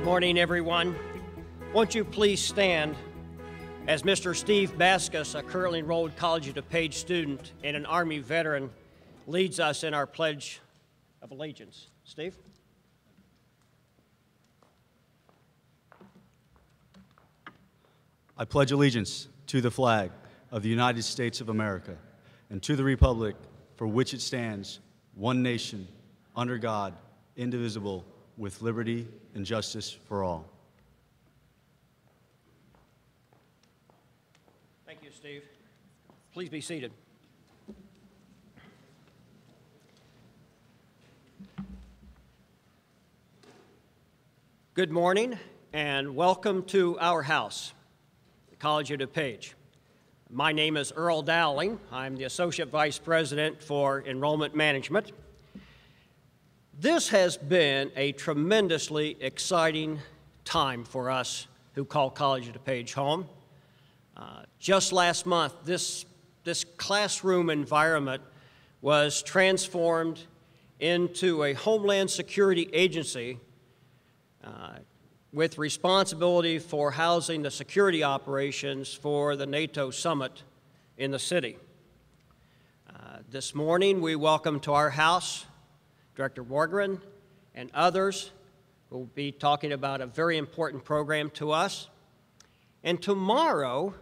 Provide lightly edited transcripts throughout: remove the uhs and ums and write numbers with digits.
Morning, everyone. Won't you please stand as Mr. Steve Baskus, a currently enrolled College of DuPage student and an Army veteran, leads us in our Pledge of Allegiance. Steve? I pledge allegiance to the flag of the United States of America and to the republic for which it stands, one nation, under God, indivisible, with liberty and justice for all. Thank you, Steve. Please be seated. Good morning and welcome to our house, the College of DuPage. My name is Earl Dowling. I'm the Associate Vice President for Enrollment Management. This has been a tremendously exciting time for us who call College of DuPage home. Just last month, this classroom environment was transformed into a Homeland Security agency with responsibility for housing the security operations for the NATO summit in the city. This morning, we welcome to our house Director Wargren and others who will be talking about a very important program to us. And tomorrow,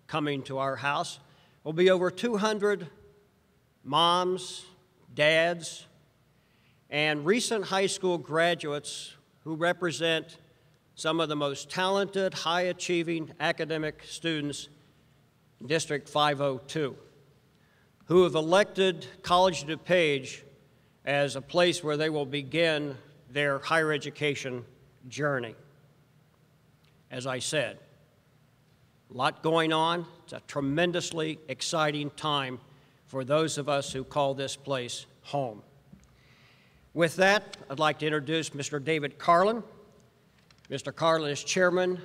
coming to our house, will be over 200 moms, dads, and recent high school graduates who represent some of the most talented, high-achieving academic students in District 502, who have elected College of DuPage as a place where they will begin their higher education journey. As I said, a lot going on. It's a tremendously exciting time for those of us who call this place home. With that, I'd like to introduce Mr. David Carlin. Mr. Carlin is Chairman of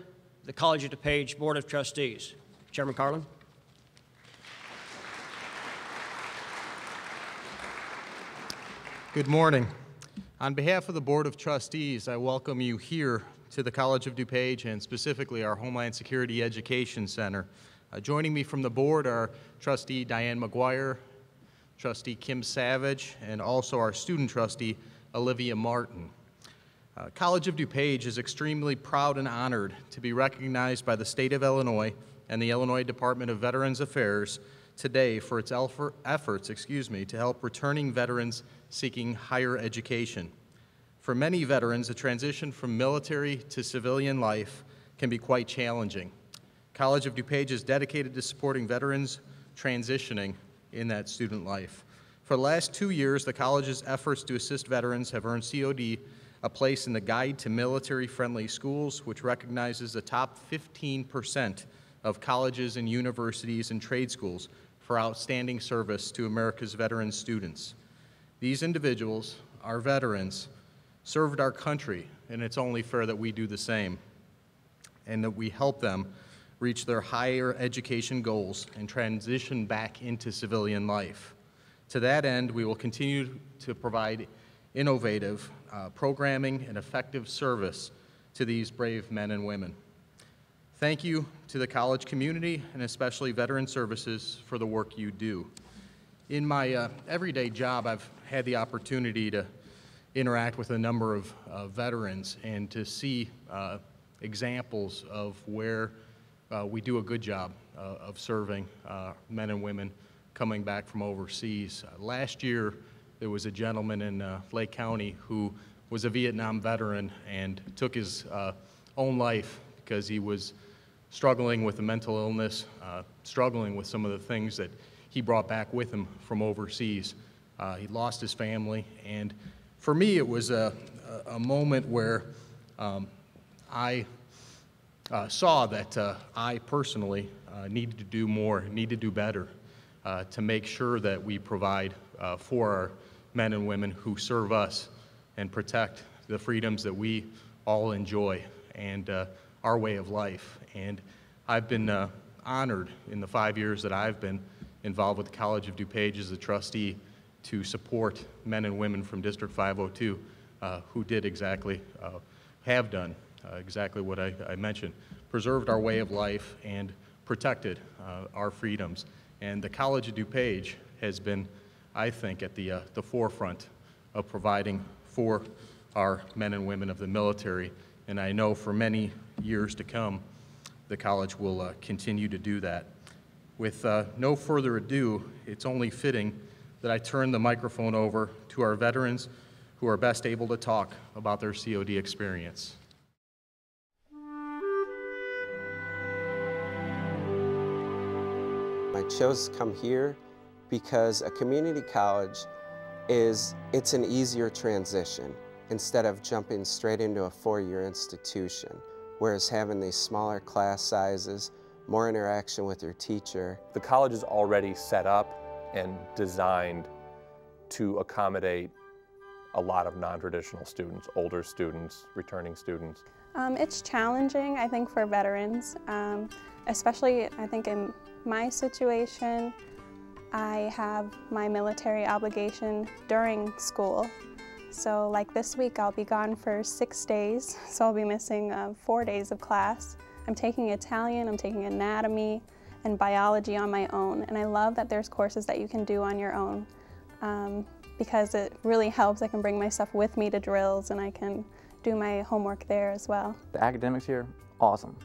the College of DuPage Board of Trustees. Chairman Carlin. Good morning. On behalf of the Board of Trustees, I welcome you here to the College of DuPage and specifically our Homeland Security Education Center. Joining me from the board are Trustee Diane McGuire, Trustee Kim Savage, and also our student trustee, Olivia Martin. College of DuPage is extremely proud and honored to be recognized by the state of Illinois and the Illinois Department of Veterans Affairs today for its efforts to help returning veterans seeking higher education. For many veterans, a transition from military to civilian life can be quite challenging. College of DuPage is dedicated to supporting veterans transitioning in that student life. For the last 2 years, the college's efforts to assist veterans have earned COD a place in the Guide to Military-Friendly Schools, which recognizes the top 15% of colleges and universities and trade schools for outstanding service to America's veteran students. These individuals, our veterans, served our country, and it's only fair that we do the same, and that we help them reach their higher education goals and transition back into civilian life. To that end, we will continue to provide innovative programming and effective service to these brave men and women. Thank you to the college community and especially Veteran Services for the work you do. In my everyday job, I've had the opportunity to interact with a number of veterans and to see examples of where we do a good job of serving men and women coming back from overseas. Last year, there was a gentleman in Lake County who was a Vietnam veteran and took his own life because he was struggling with a mental illness, struggling with some of the things that he brought back with him from overseas. He lost his family, and for me it was a moment where I saw that I personally needed to do more, need to do better to make sure that we provide for our men and women who serve us and protect the freedoms that we all enjoy and our way of life. And I've been honored in the 5 years that I've been involved with the College of DuPage as a trustee to support men and women from District 502 who did exactly, have done exactly what I mentioned, preserved our way of life and protected our freedoms. And the College of DuPage has been, I think, at the forefront of providing for our men and women of the military. And I know for many years to come, the college will continue to do that. With no further ado, it's only fitting that I turn the microphone over to our veterans who are best able to talk about their COD experience. I chose to come here because a community college it's an easier transition instead of jumping straight into a four-year institution, whereas having these smaller class sizes, more interaction with your teacher. The college is already set up and designed to accommodate a lot of non-traditional students, older students, returning students. It's challenging, I think, for veterans, especially, I think, in my situation. I have my military obligation during school. So like this week, I'll be gone for 6 days, so I'll be missing 4 days of class. I'm taking Italian, I'm taking anatomy, and biology on my own. And I love that there's courses that you can do on your own because it really helps. I can bring my stuff with me to drills and I can do my homework there as well. The academics here, awesome.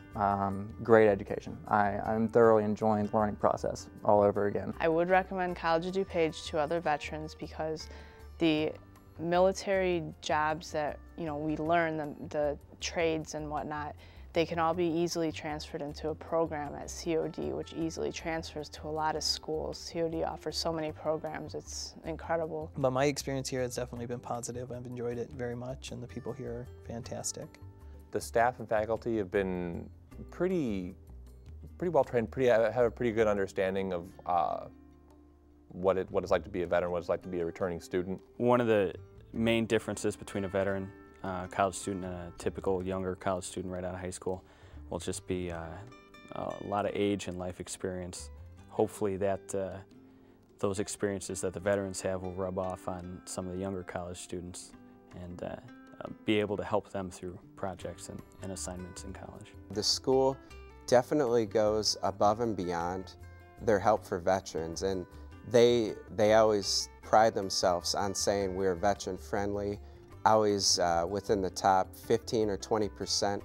Great education. I'm thoroughly enjoying the learning process all over again. I would recommend College of DuPage to other veterans because the military jobs that we learn, the trades and whatnot, they can all be easily transferred into a program at COD, which easily transfers to a lot of schools. COD offers so many programs, it's incredible. But my experience here has definitely been positive. I've enjoyed it very much, and the people here are fantastic. The staff and faculty have been pretty well trained, have a pretty good understanding of what it's like to be a veteran, what it's like to be a returning student. One of the main differences between a veteran college student and a typical younger college student right out of high school will just be a lot of age and life experience. Hopefully that those experiences that the veterans have will rub off on some of the younger college students and be able to help them through projects and assignments in college. The school definitely goes above and beyond their help for veterans, and they always pride themselves on saying we're veteran friendly, always within the top 15 or 20%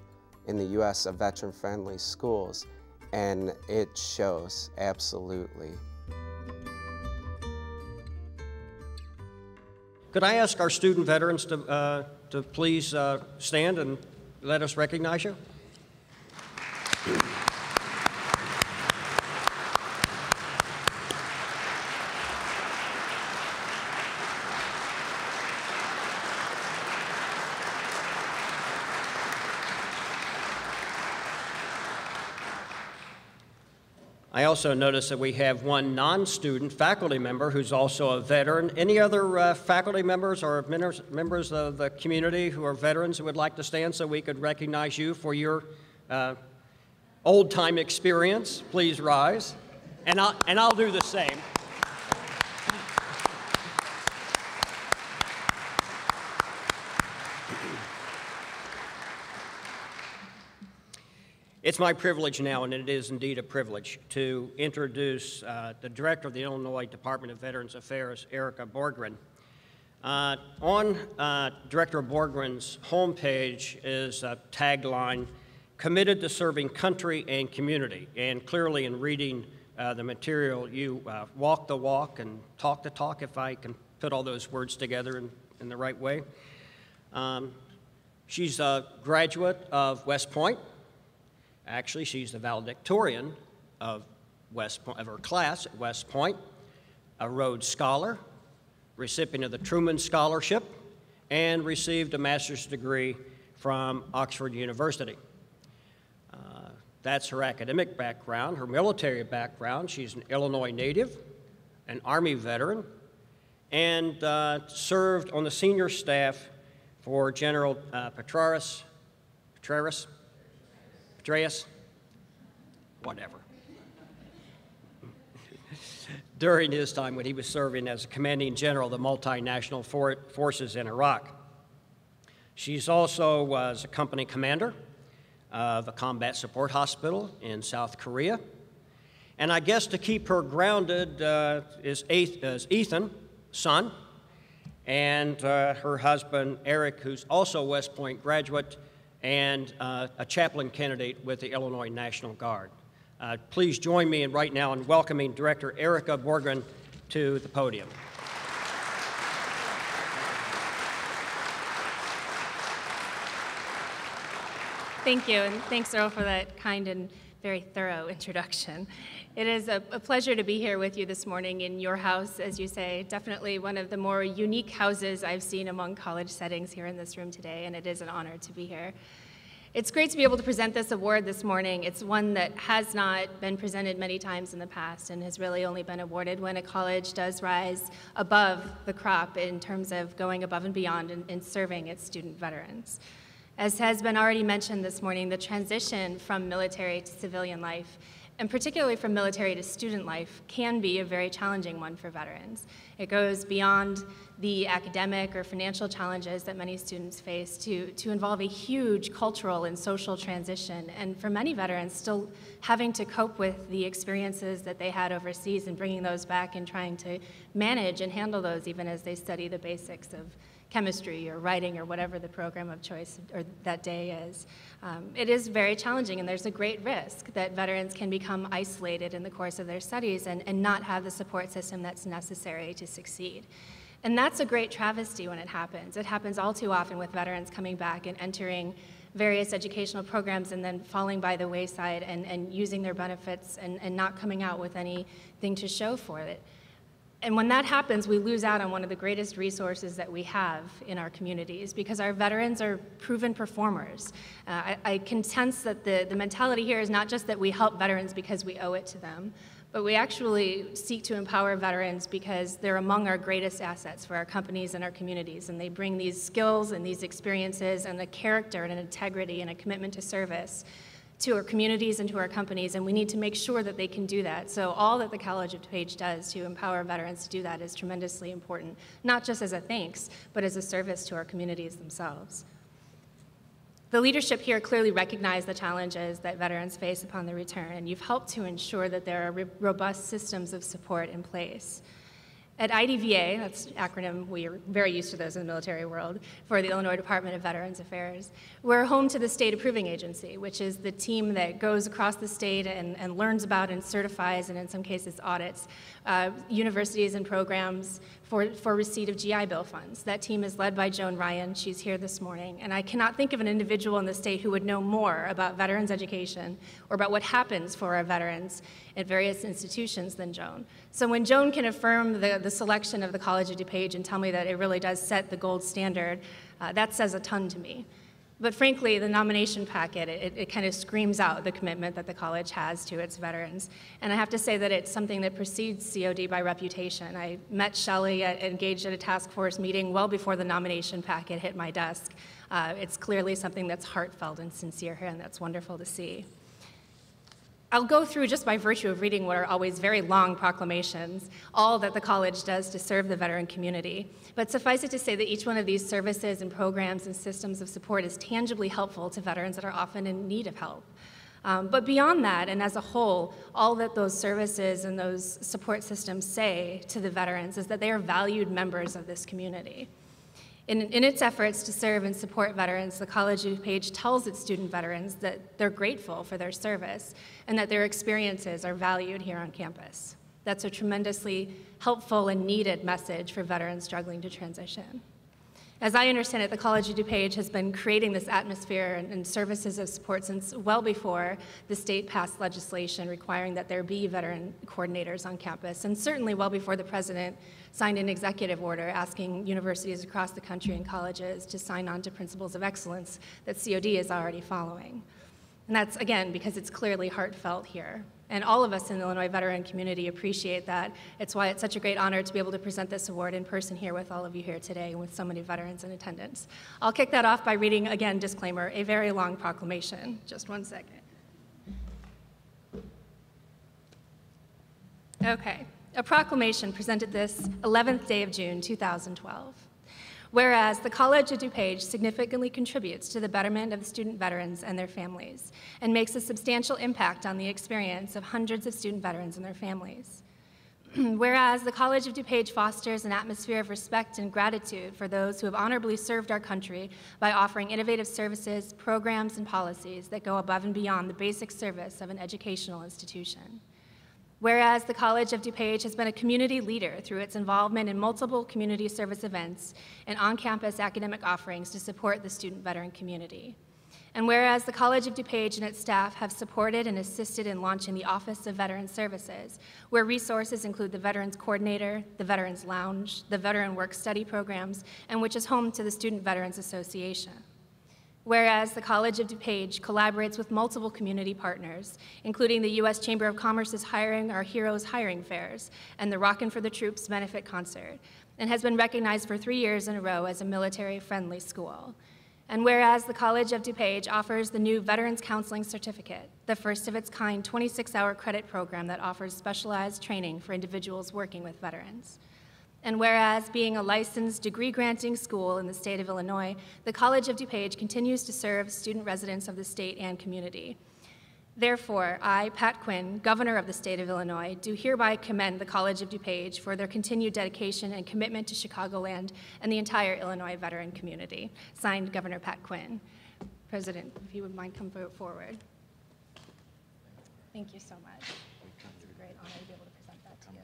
in the U.S. of veteran friendly schools, and it shows absolutely. Could I ask our student veterans to please stand and let us recognize you? I also notice that we have one non-student faculty member who's also a veteran. Any other faculty members or members of the community who are veterans who would like to stand so we could recognize you for your old-time experience? Please rise. And I'll do the same. It's my privilege now, and it is indeed a privilege, to introduce the Director of the Illinois Department of Veterans Affairs, Erica Borgren. On Director Borgren's homepage is a tagline, "Committed to serving country and community." And clearly in reading the material, you walk the walk and talk the talk, if I can put all those words together in the right way. She's a graduate of West Point. Actually, she's the valedictorian of her class at West Point, a Rhodes Scholar, recipient of the Truman Scholarship, and received a master's degree from Oxford University. That's her academic background. Her military background, she's an Illinois native, an Army veteran, and served on the senior staff for General Petraeus, whatever, during his time when he was serving as a commanding general of the multinational forces in Iraq. She's also was a company commander of a combat support hospital in South Korea. And I guess to keep her grounded is Ethan, son, and her husband, Eric, who's also a West Point graduate and a chaplain candidate with the Illinois National Guard. Please join me right now in welcoming Director Erica Borgren to the podium. Thank you, and thanks, Earl, for that kind and very thorough introduction. It is a pleasure to be here with you this morning in your house, as you say, definitely one of the more unique houses I've seen among college settings here in this room today, and it is an honor to be here. It's great to be able to present this award this morning. It's one that has not been presented many times in the past and has really only been awarded when a college does rise above the crop in terms of going above and beyond and serving its student veterans. As has been already mentioned this morning, the transition from military to civilian life, and particularly from military to student life, can be a very challenging one for veterans. It goes beyond the academic or financial challenges that many students face to involve a huge cultural and social transition, and for many veterans still having to cope with the experiences that they had overseas and bringing those back and trying to manage and handle those even as they study the basics of chemistry or writing or whatever the program of choice or that day is. It is very challenging, and there's a great risk that veterans can become isolated in the course of their studies and not have the support system that's necessary to succeed. And that's a great travesty when it happens. It happens all too often with veterans coming back and entering various educational programs and then falling by the wayside and using their benefits and not coming out with anything to show for it. And when that happens, we lose out on one of the greatest resources that we have in our communities, because our veterans are proven performers. I can sense that the mentality here is not just that we help veterans because we owe it to them, but we actually seek to empower veterans because they're among our greatest assets for our companies and our communities, and they bring these skills and these experiences and a character and an integrity and a commitment to service to our communities and to our companies, and we need to make sure that they can do that. So all that the College of DuPage does to empower veterans to do that is tremendously important, not just as a thanks, but as a service to our communities themselves. The leadership here clearly recognize the challenges that veterans face upon their return, and you've helped to ensure that there are robust systems of support in place. At IDVA, that's an acronym we are very used to those in the military world, for the Illinois Department of Veterans Affairs, we're home to the State Approving Agency, which is the team that goes across the state and learns about and certifies, and in some cases audits, universities and programs for receipt of GI Bill funds. That team is led by Joan Ryan. She's here this morning. And I cannot think of an individual in the state who would know more about veterans education or about what happens for our veterans at various institutions than Joan. So when Joan can affirm the selection of the College of DuPage and tell me that it really does set the gold standard, that says a ton to me. But frankly, the nomination packet, it kind of screams out the commitment that the college has to its veterans. And I have to say that it's something that precedes COD by reputation. I met Shelley, engaged at a task force meeting well before the nomination packet hit my desk. It's clearly something that's heartfelt and sincere here, and that's wonderful to see. I'll go through, just by virtue of reading what are always very long proclamations, all that the college does to serve the veteran community. But suffice it to say that each one of these services and programs and systems of support is tangibly helpful to veterans that are often in need of help. But beyond that, and as a whole, all that those services and those support systems say to the veterans is that they are valued members of this community. In its efforts to serve and support veterans, the College of DuPage tells its student veterans that they're grateful for their service and that their experiences are valued here on campus. That's a tremendously helpful and needed message for veterans struggling to transition. As I understand it, the College of DuPage has been creating this atmosphere and services of support since well before the state passed legislation requiring that there be veteran coordinators on campus, and certainly well before the president signed an executive order asking universities across the country and colleges to sign on to principles of excellence that COD is already following. And that's, again, because it's clearly heartfelt here. And all of us in the Illinois veteran community appreciate that. It's why it's such a great honor to be able to present this award in person here with all of you here today and with so many veterans in attendance. I'll kick that off by reading, again, disclaimer, a very long proclamation. Just one second. Okay. A proclamation presented this 11th day of June, 2012. Whereas the College of DuPage significantly contributes to the betterment of the student veterans and their families and makes a substantial impact on the experience of hundreds of student veterans and their families. Whereas the College of DuPage fosters an atmosphere of respect and gratitude for those who have honorably served our country by offering innovative services, programs, and policies that go above and beyond the basic service of an educational institution. Whereas the College of DuPage has been a community leader through its involvement in multiple community service events and on-campus academic offerings to support the student veteran community. And whereas the College of DuPage and its staff have supported and assisted in launching the Office of Veteran Services, where resources include the Veterans Coordinator, the Veterans Lounge, the Veteran Work Study programs, and which is home to the Student Veterans Association. Whereas the College of DuPage collaborates with multiple community partners, including the U.S. Chamber of Commerce's Hiring Our Heroes hiring fairs and the Rockin' for the Troops benefit concert, and has been recognized for 3 years in a row as a military-friendly school. And whereas the College of DuPage offers the new Veterans Counseling Certificate, the first of its kind 26-hour credit program that offers specialized training for individuals working with veterans. And whereas being a licensed degree-granting school in the state of Illinois, the College of DuPage continues to serve student residents of the state and community. Therefore, I, Pat Quinn, Governor of the state of Illinois, do hereby commend the College of DuPage for their continued dedication and commitment to Chicagoland and the entire Illinois veteran community. Signed, Governor Pat Quinn. President, if you would mind come forward. Thank you so much. It's a great honor to be able to present that to you.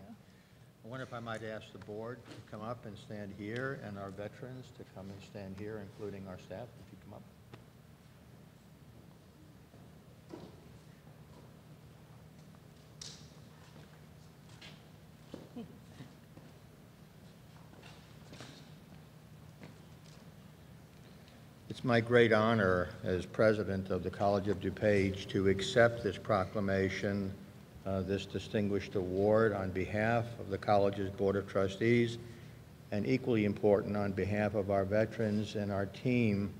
I wonder if I might ask the board to come up and stand here, and our veterans to come and stand here, including our staff, if you come up. It's my great honor as president of the College of DuPage to accept this proclamation, this distinguished award on behalf of the college's Board of Trustees, and equally important on behalf of our veterans and our team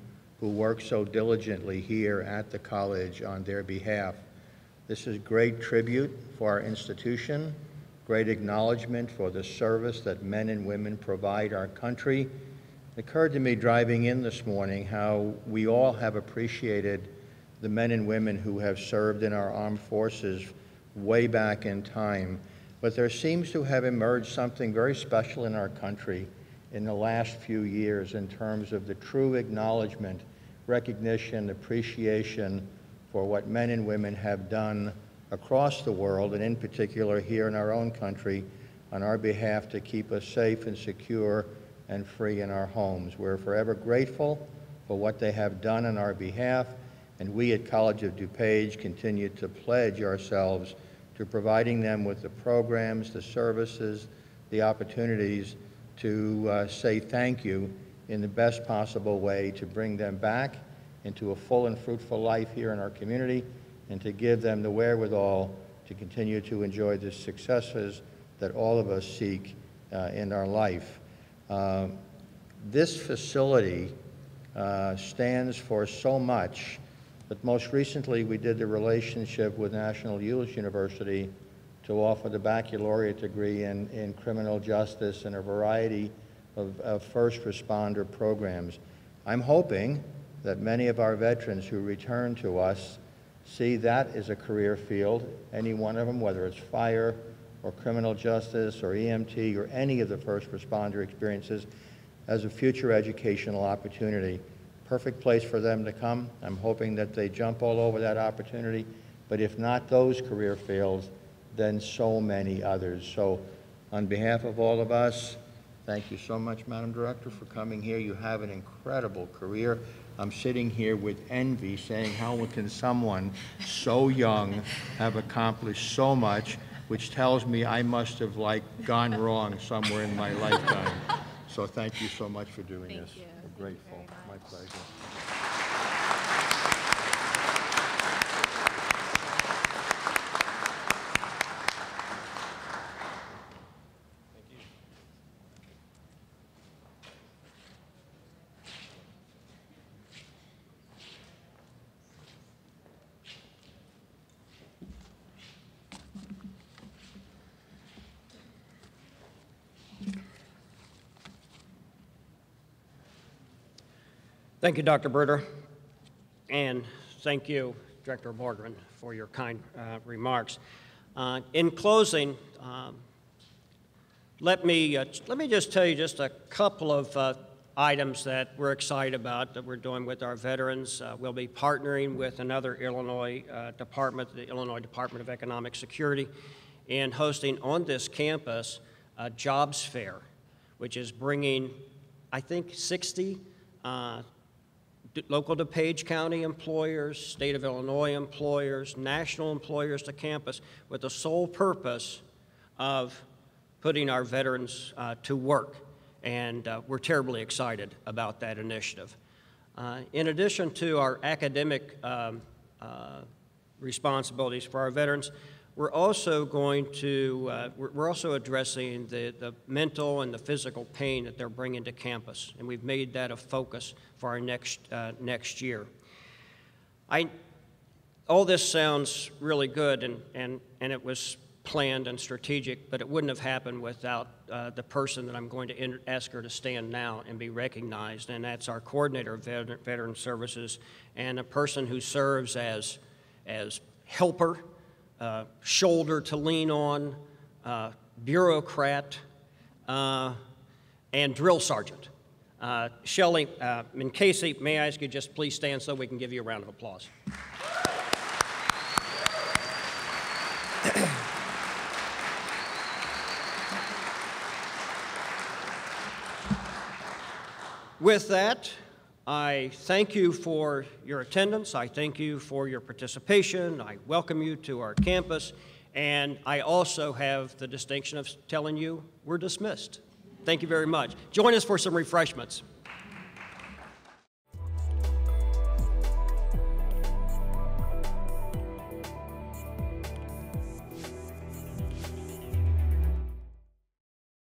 who work so diligently here at the college on their behalf. This is great tribute for our institution, great acknowledgement for the service that men and women provide our country. It occurred to me driving in this morning how we all have appreciated the men and women who have served in our armed forces way back in time, but there seems to have emerged something very special in our country in the last few years in terms of the true acknowledgement, recognition, appreciation for what men and women have done across the world, and in particular here in our own country, on our behalf to keep us safe and secure and free in our homes. We're forever grateful for what they have done on our behalf, and we at College of DuPage continue to pledge ourselves to providing them with the programs, the services, the opportunities to say thank you in the best possible way, to bring them back into a full and fruitful life here in our community, and to give them the wherewithal to continue to enjoy the successes that all of us seek in our life. This facility stands for so much, but most recently we did the relationship with National Youth University to offer the baccalaureate degree in criminal justice and a variety of first responder programs. I'm hoping that many of our veterans who return to us see that as a career field, any one of them, whether it's fire or criminal justice or EMT or any of the first responder experiences, as a future educational opportunity. Perfect place for them to come. I'm hoping that they jump all over that opportunity, but if not those career fields, then so many others. So on behalf of all of us, thank you so much, Madam Director, for coming here. You have an incredible career. I'm sitting here with envy saying, how can someone so young have accomplished so much, which tells me I must have gone wrong somewhere in my lifetime. So thank you so much for doing this. You. I'm grateful. My pleasure. Thank you, Dr. Bruder, and thank you, Director Borgren, for your kind remarks. In closing, let me just tell you just a couple of items that we're excited about that we're doing with our veterans. We'll be partnering with another Illinois department, the Illinois Department of Economic Security, in hosting on this campus a jobs fair, which is bringing, I think, 60 local DuPage County employers, state of Illinois employers, national employers to campus with the sole purpose of putting our veterans to work. And we're terribly excited about that initiative. In addition to our academic responsibilities for our veterans, we're also going to, we're also addressing the mental and the physical pain that they're bringing to campus, and we've made that a focus for our next year. All this sounds really good, and it was planned and strategic, but it wouldn't have happened without the person that I'm going to ask her to stand now and be recognized, and that's our coordinator of Veteran Services, and a person who serves as helper, shoulder to lean on, bureaucrat, and drill sergeant. Shelley and Casey, may I ask you just please stand so we can give you a round of applause. With that, I thank you for your attendance. I thank you for your participation. I welcome you to our campus. And I also have the distinction of telling you we're dismissed. Thank you very much. Join us for some refreshments.